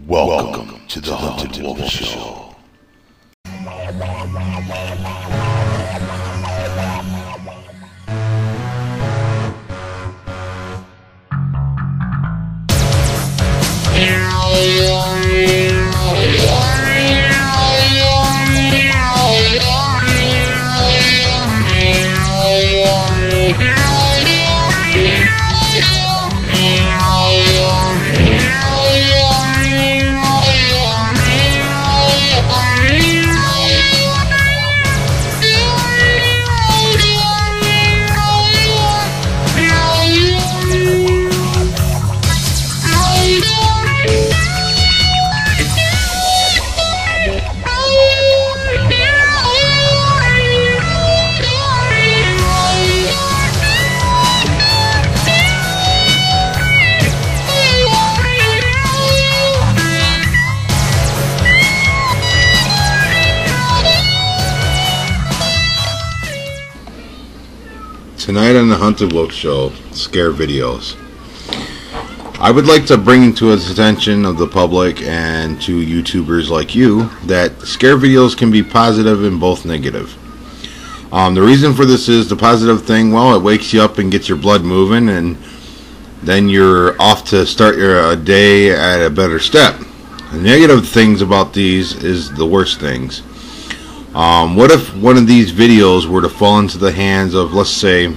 Welcome to the Hunted Wolf Show. Tonight on the Hunted Wolf Show, scare videos. I would like to bring to the attention of the public and to YouTubers like you that scare videos can be positive and both negative. The reason for this is the positive thing, well, it wakes you up and gets your blood moving, and then you're off to start your day at a better step. The negative things about these is the worst things. What if one of these videos were to fall into the hands of, let's say,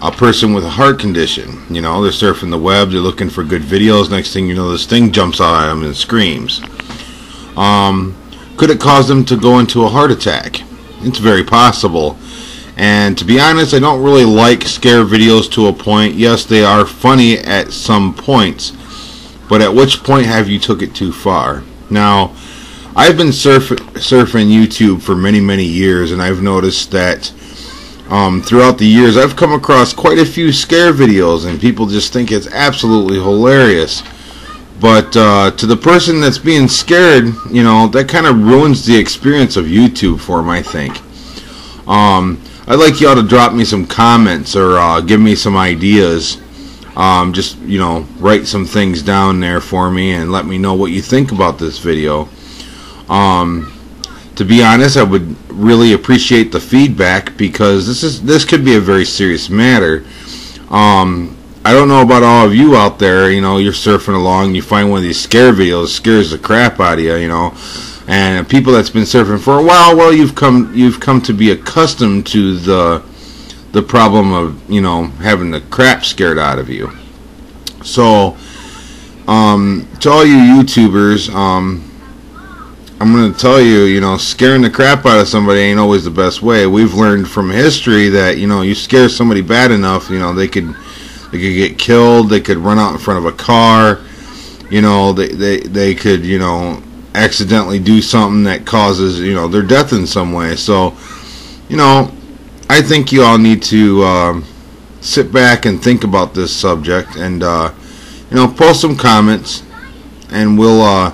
a person with a heart condition? You know, they're surfing the web, they're looking for good videos, next thing you know, this thing jumps out at them and screams. Could it cause them to go into a heart attack? It's very possible. And to be honest, I don't really like scare videos to a point. Yes, they are funny at some points, but at which point have you took it too far? Now, I've been surfing YouTube for many years, and I've noticed that throughout the years I've come across quite a few scare videos, and people just think it's absolutely hilarious. But to the person that's being scared, you know, that kind of ruins the experience of YouTube for them, I think. I'd like y'all to drop me some comments or give me some ideas. Just, you know, write some things down there for me and let me know what you think about this video. To be honest, I would really appreciate the feedback, because this could be a very serious matter. I don't know about all of you out there. You know, you're surfing along, you find one of these scare videos, scares the crap out of you, you know, and people that's been surfing for a while, well, you've come to be accustomed to the problem of, you know, having the crap scared out of you. So to all you YouTubers, I'm going to tell you, you know, scaring the crap out of somebody ain't always the best way. We've learned from history that, you know, you scare somebody bad enough, you know, they could get killed, they could run out in front of a car, you know, they could, you know, accidentally do something that causes, you know, their death in some way. So, you know, I think you all need to sit back and think about this subject, and you know, post some comments, and we'll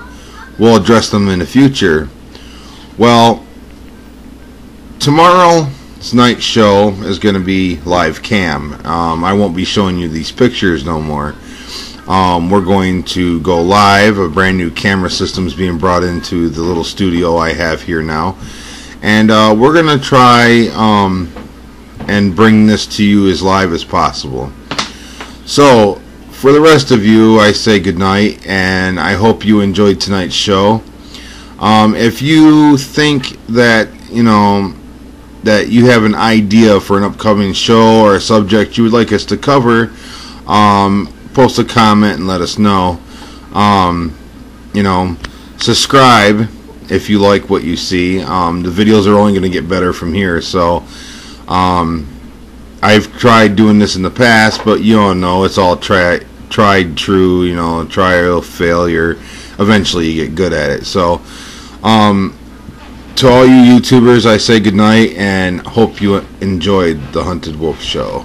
address them in the future. Well, tomorrow's night show is going to be live cam. I won't be showing you these pictures no more. We're going to go live. A brand new camera system is being brought into the little studio I have here now, and we're going to try and bring this to you as live as possible. So for the rest of you, I say goodnight, and I hope you enjoyed tonight's show. If you think that, you know, that you have an idea for an upcoming show or a subject you would like us to cover, post a comment and let us know. You know, subscribe if you like what you see. The videos are only going to get better from here. So I've tried doing this in the past, but you all know it's all tried, true, you know, trial, failure. Eventually you get good at it. So to all you YouTubers, I say goodnight and hope you enjoyed the Hunted Wolf Show.